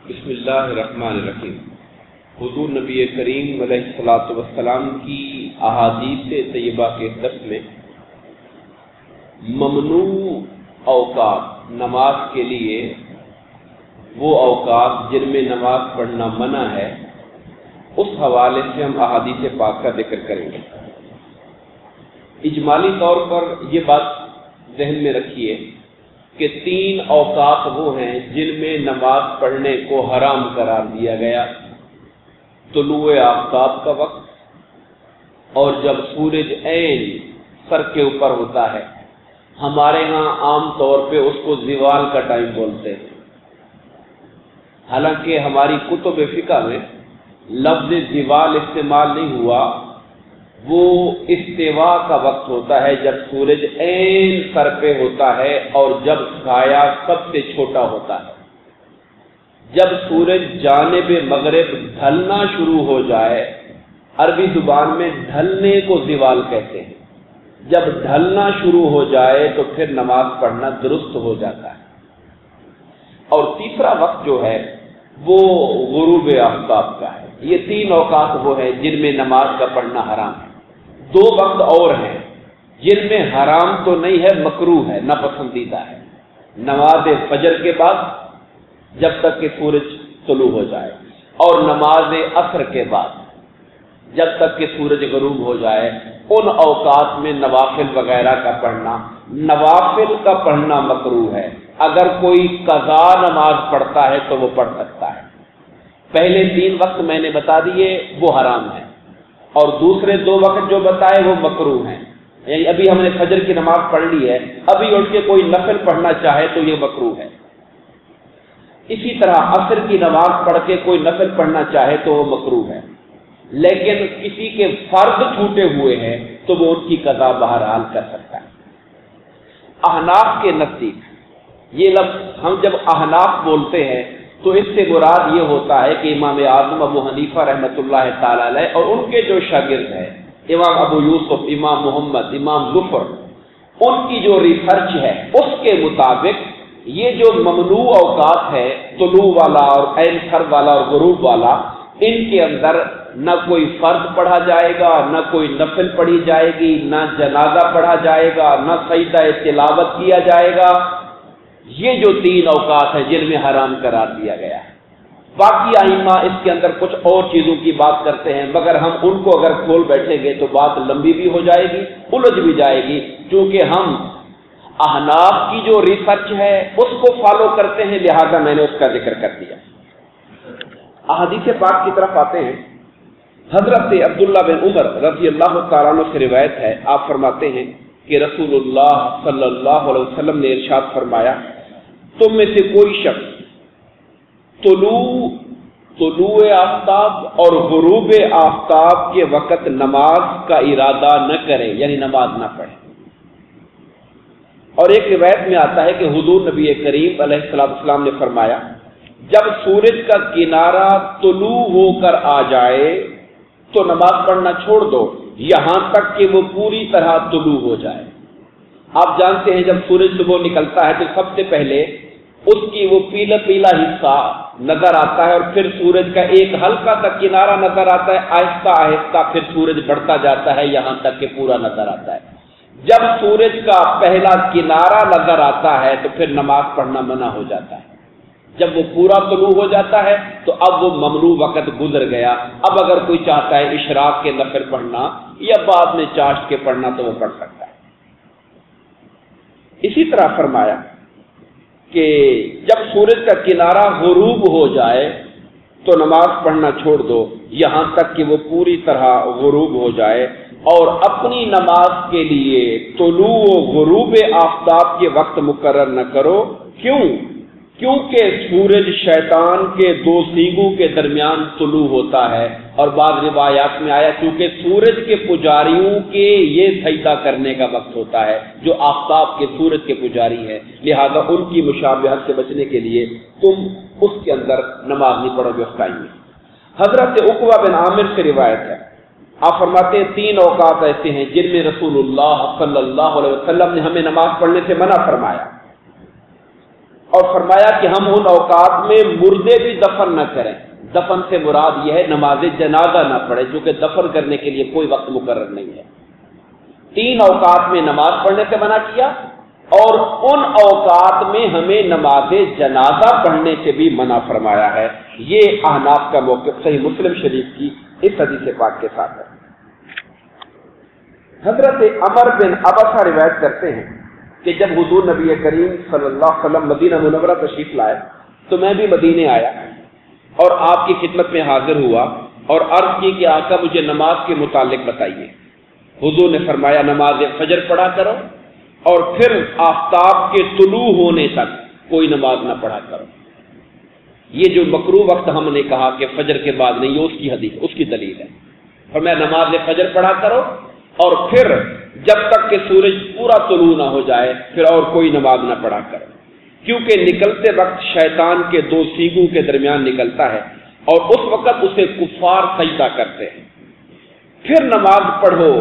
بسم اللہ الرحمن الرحیم۔ حضور نبی کریم علیہ الصلوۃ والسلام کی احادیث طیبہ کے درس میں ممنوع اوقات نماز کے لیے وہ اوقات جن میں نماز پڑھنا منع ہے، اس حوالے سے ہم احادیث پاک کا ذکر کریں گے۔ اجمالی طور پر یہ بات ذہن میں رکھیے کہ 3 اوقات وہ ہیں جن میں نماز پڑھنے کو حرام قرار دیا گیا: طلوع آفتاب کا وقت، اور جب سورج عین سر کے اوپر ہوتا ہے، ہمارے ہاں عام طور پہ اس کو زوال کا ٹائم بولتے ہیں، حالانکہ ہماری کتب فقہ میں لفظ زوال استعمال نہیں ہوا، وہ استوا کا وقت ہوتا ہے جب سورج عین سر پہ ہوتا ہے اور جب سایہ سب سے چھوٹا ہوتا ہے۔ جب سورج جانب مغرب ڈھلنا شروع ہو جائے، عربی زبان میں ڈھلنے کو زوال کہتے ہیں، جب ڈھلنا شروع ہو جائے تو پھر نماز پڑھنا درست ہو جاتا ہے۔ اور تیسرا وقت جو ہے وہ غروب آفتاب کا ہے۔ یہ 3 اوقات وہ ہیں جن میں نماز کا پڑھنا حرام ہے۔ 2 وقت اور ہیں جن میں حرام تو نہیں ہے، مکروہ ہے، ناپسندیدہ ہے: نماز فجر کے بعد جب تک کہ سورج طلوع ہو جائے، اور نماز عصر کے بعد جب تک کہ سورج غروب ہو جائے۔ ان اوقات میں نوافل وغیرہ کا پڑھنا، نوافل کا پڑھنا مکروہ ہے۔ اگر کوئی قضا نماز پڑھتا ہے تو وہ پڑھ سکتا ہے۔ پہلے 3 وقت میں نے بتا دیے وہ حرام ہیں، اور دوسرے 2 وقت جو بتائے وہ مکروہ ہیں۔ یعنی ابھی ہم نے فجر کی نماز پڑھ لی ہے، ابھی اٹھ کے کوئی نفل پڑھنا چاہے تو یہ مکروہ ہے۔ اسی طرح عصر کی نماز پڑھ کے کوئی نفل پڑھنا چاہے تو وہ مکروہ ہے، لیکن کسی کے فرض چھوٹے ہوئے ہیں تو وہ ان کی قضا بہرحال کر سکتا ہے۔ احناف کے نزدیک یہ لفظ ہم جب احناف بولتے ہیں تو اس سے مراد یہ ہوتا ہے کہ امام اعظم ابو حنیفہ رحمۃ اللہ تعالی علیہ اور ان کے جو شاگرد ہیں امام ابو یوسف، امام محمد، امام ظفر، ان کی جو ریسرچ ہے اس کے مطابق یہ جو ممنوع اوقات ہے، طلوع والا اور عین سر والا اور غروب والا، ان کے اندر نہ کوئی فرض پڑھا جائے گا، نہ کوئی نفل پڑھی جائے گی، نہ جنازہ پڑھا جائے گا، نہ سجدہ تلاوت کیا جائے گا۔ یہ جو 3 اوقات ہیں جن میں حرام قرار دیا گیا ہے۔ باقی ائمہ اس کے اندر کچھ اور چیزوں کی بات کرتے ہیں، مگر ہم ان کو اگر کھول بیٹھیں گے تو بات لمبی بھی ہو جائے گی، الجھ بھی جائے گی، چونکہ ہم احناف کی جو ریسرچ ہے اس کو فالو کرتے ہیں، لہذا میں نے اس کا ذکر کر دیا۔ احادیث پاک کی طرف آتے ہیں۔ حضرت عبداللہ بن عمر رضی اللہ تعالیٰ عنہ سے روایت ہے، آپ فرماتے ہیں کہ رسول اللہ صلی اللہ علیہ وسلم نے ارشاد فرمایا: تم میں سے کوئی شخص طلوع آفتاب اور غروب آفتاب کے وقت نماز کا ارادہ نہ کرے، یعنی نماز نہ پڑھے۔ اور ایک روایت میں آتا ہے کہ حضور نبی کریم علیہ السلام نے فرمایا: جب سورج کا کنارہ طلوع ہو کر آ جائے تو نماز پڑھنا چھوڑ دو یہاں تک کہ وہ پوری طرح طلوع ہو جائے۔ آپ جانتے ہیں جب سورج صبح نکلتا ہے تو سب سے پہلے اس کی وہ پیلا پیلا حصہ نظر آتا ہے، اور پھر سورج کا ایک ہلکا سا کنارہ نظر آتا ہے، آہستہ آہستہ پھر سورج بڑھتا جاتا ہے یہاں تک کہ پورا نظر آتا ہے۔ جب سورج کا پہلا کنارہ نظر آتا ہے تو پھر نماز پڑھنا منع ہو جاتا ہے۔ جب وہ پورا طلوع ہو جاتا ہے تو اب وہ ممنوع وقت گزر گیا۔ اب اگر کوئی چاہتا ہے اشراق کے نفل پڑھنا یا بعد میں چاشت کے پڑھنا تو وہ پڑھ سکتا ہے۔ اسی طرح فرمایا کہ جب سورج کا کنارہ غروب ہو جائے تو نماز پڑھنا چھوڑ دو یہاں تک کہ وہ پوری طرح غروب ہو جائے، اور اپنی نماز کے لیے طلوع و غروب آفتاب کے وقت مقرر نہ کرو۔ کیونکہ سورج شیطان کے 2 سینگوں کے درمیان طلوع ہوتا ہے، اور بعض روایات میں آیا کیونکہ سورج کے پجاریوں کے یہ سجدہ کرنے کا وقت ہوتا ہے جو آفتاب کے سورج کے پجاری ہیں، لہذا ان کی مشابہت سے بچنے کے لیے تم اس کے اندر نماز نہیں پڑھو گے اس ٹائم میں۔ حضرت عقبہ بن عامر سے روایت ہے، آپ فرماتے ہیں 3 اوقات ایسے ہیں جن میں رسول اللہ صلی اللہ علیہ وسلم نے ہمیں نماز پڑھنے سے منع فرمایا۔ اور فرمایا کہ ہم ان اوقات میں مردے بھی دفن نہ کریں. دفن سے مراد یہ ہے نماز جنازہ نہ پڑھے، چونکہ دفن کرنے کے لیے کوئی وقت مقرر نہیں ہے. 3 اوقات میں نماز پڑھنے سے منع کیا، اور ان اوقات میں ہمیں نماز جنازہ پڑھنے سے بھی منع فرمایا ہے. یہ احناف کا موقف صحیح مسلم شریف کی اس حدیث پاک کے ساتھ ہے. حضرت عمر بن عبسہ روایت کرتے ہیں کہ جب حضور نبی کریم صلی اللہ علیہ وسلم مدینہ منورہ تشریف لائے تو میں بھی مدینے آیا اور آپ کی خدمت میں حاضر ہوا اور عرض کی کہ آقا مجھے نماز کے متعلق بتائیے. حضور نے فرمایا نماز فجر پڑھا کرو اور پھر آفتاب کے طلوع ہونے تک کوئی نماز نہ پڑھا کرو. یہ جو مکروہ وقت ہم نے کہا کہ فجر کے بعد نہیں، یہ اس کی حدیث، اس کی دلیل ہے. فرمایا نماز فجر پڑھا کرو اور پھر جب تک کہ سورج پورا طلوع نہ ہو جائے پھر اور کوئی نماز نہ پڑھا کرو، کیونکہ نکلتے وقت شیطان کے 2 سینگوں کے درمیان نکلتا ہے اور اس وقت اسے کفار سجدہ کرتے ہیں. پھر نماز پڑھو،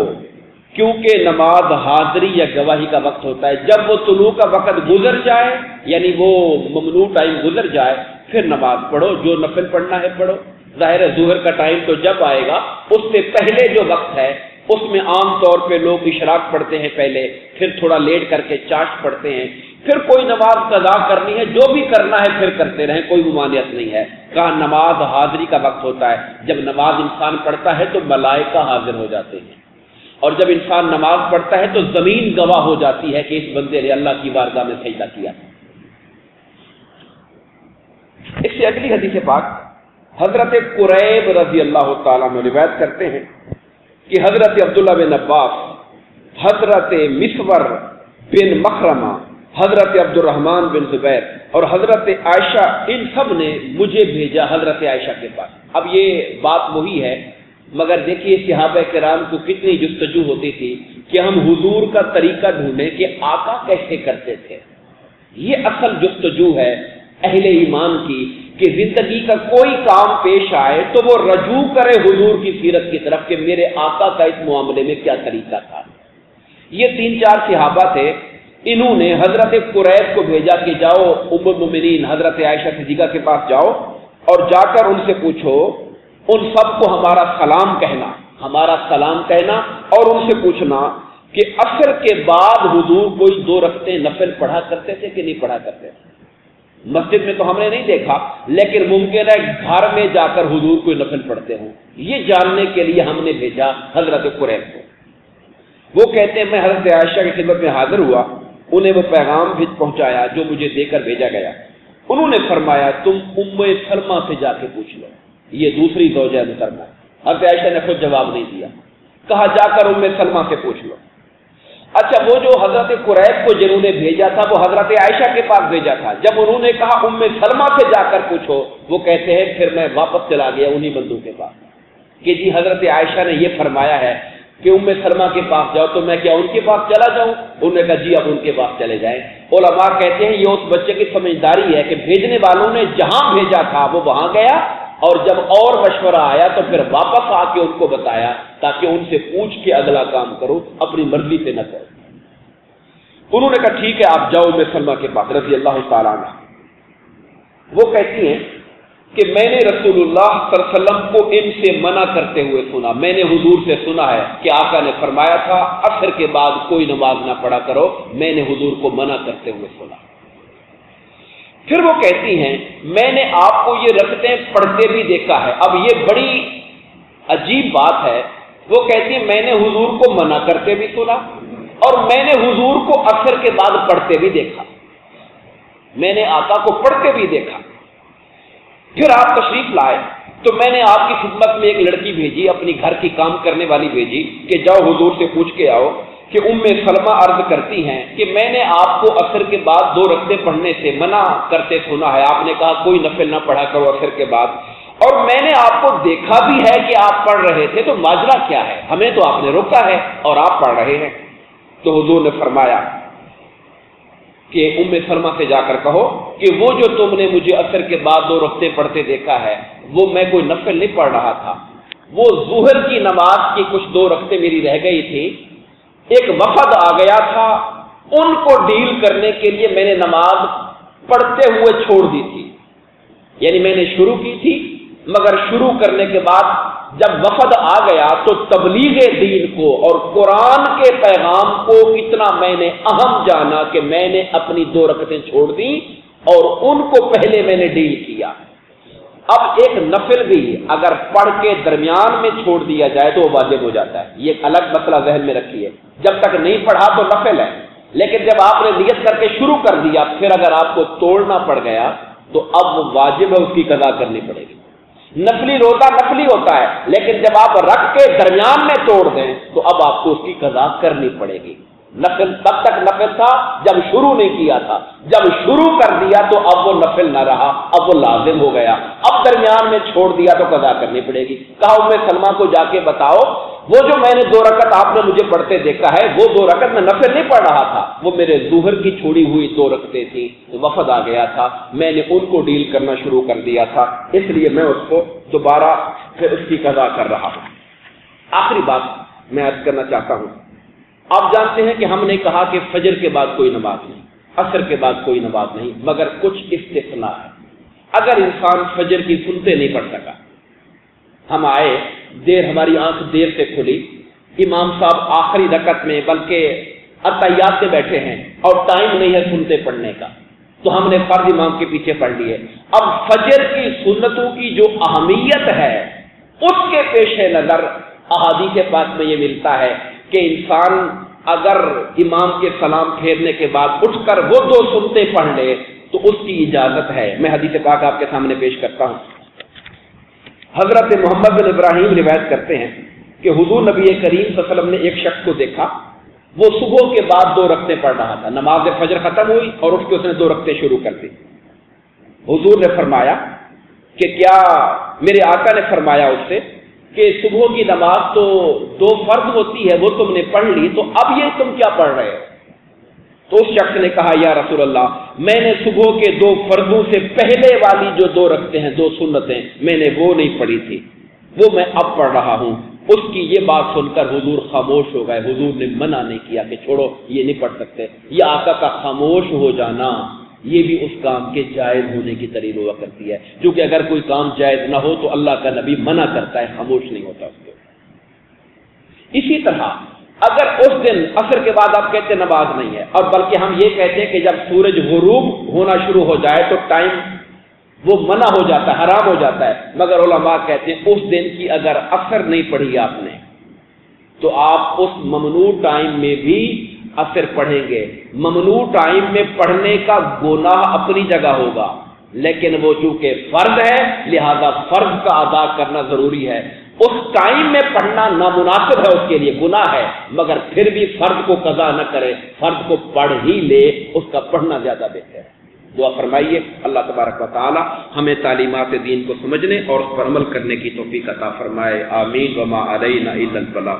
کیونکہ نماز حاضری یا گواہی کا وقت ہوتا ہے. جب وہ طلوع کا وقت گزر جائے، یعنی وہ ممنوع ٹائم گزر جائے، پھر نماز پڑھو. جو نفل پڑھنا ہے پڑھو. ظاہر ہے ظہر کا ٹائم تو جب آئے گا، اس سے پہلے جو وقت ہے اس میں عام طور پہ لوگ اشراق پڑھتے ہیں پہلے، پھر تھوڑا لیٹ کر کے چاشت پڑھتے ہیں، پھر کوئی نماز قضا کرنی ہے، جو بھی کرنا ہے پھر کرتے رہیں، کوئی ممانعت نہیں ہے. کہا نماز حاضری کا وقت ہوتا ہے. جب نماز انسان پڑھتا ہے تو ملائکہ حاضر ہو جاتے ہیں، اور جب انسان نماز پڑھتا ہے تو زمین گواہ ہو جاتی ہے کہ اس بندے نے اللہ کی بارگاہ میں سجدہ کیا. اس سے اگلی حدیث پاک حضرت قریب رضی اللہ تعالیٰ عنہ روایت کرتے ہیں کہ حضرت عبداللہ بن عباس، حضرت مسور بن مخرمہ، حضرت عبد الرحمن بن زبیر اور حضرت عائشہ، ان سب نے مجھے بھیجا حضرت عائشہ کے پاس. اب یہ بات وہی ہے، مگر دیکھیے صحابہ کرام کو کتنی جستجو ہوتی تھی کہ ہم حضور کا طریقہ ڈھونڈیں کہ آقا کیسے کرتے تھے. یہ اصل جستجو ہے اہل ایمان کی کہ زندگی کا کوئی کام پیش آئے تو وہ رجوع کرے حضور کی سیرت کی طرف کہ میرے آقا کا اس معاملے میں کیا طریقہ تھا. یہ 3-4 صحابہ تھے، انہوں نے حضرت قریب کو بھیجا کہ جاؤ ام المؤمنین حضرت عائشہ صدیقہ کے پاس جاؤ اور جا کر ان سے پوچھو، ان سب کو ہمارا سلام کہنا اور ان سے پوچھنا کہ عصر کے بعد حضور کوئی 2 رکعتیں نفل پڑھا کرتے تھے کہ نہیں پڑھا کرتے تھے. مسجد میں تو ہم نے نہیں دیکھا، لیکن ممکن ہے گھر میں جا کر حضور کوئی نفل پڑھتے ہوں. یہ جاننے کے لیے ہم نے بھیجا حضرت قریب کو. وہ کہتے ہیں میں حضرت عائشہ کی خدمت میں حاضر ہوا، انہیں وہ پیغام بھی پہنچایا جو مجھے دے کر بھیجا گیا. انہوں نے فرمایا تم ام سلمہ سے جا کے پوچھ لو. یہ دوسری زوجہ محترمہ. حضرت عائشہ نے خود جواب نہیں دیا، کہا جا کر ام سلمہ سے پوچھ لو. اچھا، وہ جو حضرت قریب کو جنہوں نے بھیجا تھا وہ حضرت عائشہ کے پاس بھیجا تھا. جب انہوں نے کہا ام سلمہ سے جا کر پوچھو، وہ کہتے ہیں پھر میں واپس چلا گیا انہی بندوں کے پاس کہ جی حضرت عائشہ نے یہ فرمایا ہے کہ ام سلمہ کے پاس جاؤ، تو میں کیا ان کے پاس چلا جاؤں؟ انہوں نے کہا جی اب ان کے پاس چلے جائیں. علماء کہتے ہیں یہ اس بچے کی سمجھداری ہے کہ بھیجنے والوں نے جہاں بھیجا تھا وہ وہاں گیا، اور جب اور مشورہ آیا تو پھر واپس آ کے ان کو بتایا تاکہ ان سے پوچھ کے اگلا کام کرو، اپنی مرضی سے نہ کرو. انہوں نے کہا ٹھیک ہے آپ جاؤ ام سلمہ کے پاس رضی اللہ تعالیٰ عنہ. وہ کہتی ہیں کہ میں نے رسول اللہ صلی اللہ علیہ وسلم کو ان سے منع کرتے ہوئے سنا. میں نے حضور سے سنا ہے کہ آقا نے فرمایا تھا عصر کے بعد کوئی نماز نہ پڑھا کرو. میں نے حضور کو منع کرتے ہوئے سنا. پھر وہ کہتی ہیں میں نے آپ کو یہ رکعتیں پڑھتے بھی دیکھا ہے. اب یہ بڑی عجیب بات ہے. وہ کہتی ہیں میں نے حضور کو منع کرتے بھی سنا اور میں نے حضور کو عصر کے بعد پڑھتے بھی دیکھا. میں نے آقا کو پڑھتے بھی دیکھا. پھر آپ تشریف لائے تو میں نے آپ کی خدمت میں ایک لڑکی بھیجی، اپنی گھر کی کام کرنے والی بھیجی کہ جاؤ حضور سے پوچھ کے آؤ کہ ام سلمہ عرض کرتی ہیں کہ میں نے آپ کو عصر کے بعد 2 رکعتیں پڑھنے سے منع کرتے سنا ہے. آپ نے کہا کوئی نفل نہ پڑھا کرو عصر کے بعد، اور میں نے آپ کو دیکھا بھی ہے کہ آپ پڑھ رہے تھے، تو ماجرا کیا ہے؟ ہمیں تو آپ نے روکا ہے اور آپ پڑھ رہے ہیں. تو حضور نے فرمایا کہ ام سلمہ سے جا کر کہو کہ وہ جو تم نے مجھے عصر کے بعد 2 رکعتیں پڑھتے دیکھا ہے وہ میں کوئی نفل نہیں پڑھ رہا تھا، وہ ظہر کی نماز کی کچھ 2 رکعتیں میری رہ گئی تھی. ایک وفد آ گیا تھا، ان کو ڈیل کرنے کے لیے میں نے نماز پڑھتے ہوئے چھوڑ دی تھی، یعنی میں نے شروع کی تھی مگر شروع کرنے کے بعد جب وفد آ گیا تو تبلیغ دین کو اور قرآن کے پیغام کو اتنا میں نے اہم جانا کہ میں نے اپنی 2 رکعتیں چھوڑ دی اور ان کو پہلے میں نے ڈیل کیا۔ اب ایک نفل بھی اگر پڑھ کے درمیان میں چھوڑ دیا جائے تو وہ واجب ہو جاتا ہے، یہ ایک الگ مسئلہ ذہن میں رکھیے۔ جب تک نہیں پڑھا تو نفل ہے، لیکن جب آپ نے نیت کر کے شروع کر دیا پھر اگر آپ کو توڑنا پڑ گیا تو اب وہ واجب ہے، اس کی قضا کرنی پڑے گی۔ نفلی روزہ نفلی ہوتا ہے، لیکن جب آپ رکھ کے درمیان میں توڑ دیں تو اب آپ کو اس کی قضا کرنی پڑے گی۔ نفل تب تک نفل تھا جب شروع نہیں کیا تھا، جب شروع کر دیا تو اب وہ نفل نہ رہا، اب وہ لازم ہو گیا، اب درمیان میں چھوڑ دیا تو قضا کرنی پڑے گی۔ کہا ام سلمہ کو جا کے بتاؤ وہ جو میں نے 2 رکعت آپ نے مجھے پڑھتے دیکھا ہے وہ 2 رکعت میں نفل نہیں پڑھ رہا تھا، وہ میرے ظہر کی چھوڑی ہوئی 2 رکعتیں تھیں، وفد آ گیا تھا، میں نے ان کو ڈیل کرنا شروع کر دیا تھا، اس لیے میں اس کو دوبارہ پھر اس کی قضا کر رہا ہوں۔ آخری بات میں عرض کرنا چاہتا ہوں، آپ جانتے ہیں کہ ہم نے کہا کہ فجر کے بعد کوئی نماز نہیں، عصر کے بعد کوئی نماز نہیں، مگر کچھ استثناء ہے۔ اگر انسان فجر کی سنتے نہیں پڑھ سکا، ہم آئے دیر، ہماری آنکھ دیر سے کھلی، امام صاحب آخری رکعت میں بلکہ اتحیات سے بیٹھے ہیں اور ٹائم نہیں ہے سنتے پڑھنے کا، تو ہم نے فرض امام کے پیچھے پڑھ لیے۔ اب فجر کی سنتوں کی جو اہمیت ہے اس کے پیش نظر احادیث پاک میں یہ ملتا ہے کہ انسان اگر امام کے سلام پھیرنے کے بعد اٹھ کر وہ 2 سنتے پڑھ لے تو اس کی اجازت ہے۔ میں حدیث پاک آپ کے سامنے پیش کرتا ہوں۔ حضرت محمد بن ابراہیم روایت کرتے ہیں کہ حضور نبی کریم صلی اللہ علیہ وسلم نے ایک شخص کو دیکھا، وہ صبح کے بعد 2 رکعتیں پڑھ رہا تھا، نماز فجر ختم ہوئی اور اٹھ کے اس نے 2 رکعتیں شروع کر دی۔ حضور نے فرمایا کہ کیا، میرے آقا نے فرمایا اس سے کہ صبح کی نماز تو 2 فرض ہوتی ہے وہ تم نے پڑھ لی، تو اب یہ تم کیا پڑھ رہے ہو؟ تو اس شخص نے کہا یا رسول اللہ، میں نے صبح کے 2 فرضوں سے پہلے والی جو 2 رکعتیں ہیں 2 سنتیں میں نے وہ نہیں پڑھی تھی، وہ میں اب پڑھ رہا ہوں۔ اس کی یہ بات سن کر حضور خاموش ہو گئے، حضور نے منع نہیں کیا کہ چھوڑو یہ نہیں پڑھ سکتے۔ یہ آقا کا خاموش ہو جانا یہ بھی اس کام کے جائز ہونے کی دلیل ہوا کرتی ہے، کیونکہ اگر کوئی کام جائز نہ ہو تو اللہ کا نبی منع کرتا ہے، خاموش نہیں ہوتا اس کو۔ اسی طرح اگر اس دن عصر کے بعد آپ کہتے نماز نہیں ہے، اور بلکہ ہم یہ کہتے ہیں کہ جب سورج غروب ہونا شروع ہو جائے تو ٹائم وہ منع ہو جاتا ہے، حرام ہو جاتا ہے، مگر علماء کہتے ہیں اس دن کی اگر عصر نہیں پڑھی آپ نے تو آپ اس ممنوع ٹائم میں بھی عصر پڑھیں گے۔ ممنوع ٹائم میں پڑھنے کا گناہ اپنی جگہ ہوگا، لیکن وہ چونکہ فرض ہے لہذا فرض کا ادا کرنا ضروری ہے۔ اس ٹائم میں پڑھنا نامناسب ہے، اس کے لیے گناہ ہے، مگر پھر بھی فرض کو قضا نہ کرے، فرض کو پڑھ ہی لے، اس کا پڑھنا زیادہ بہتر ہے۔ دعا فرمائیے اللہ تبارک و تعالی ہمیں تعلیمات دین کو سمجھنے اور اس پر عمل کرنے کی توفیق عطا فرمائے، آمین۔ وما علینا الا البلاغ۔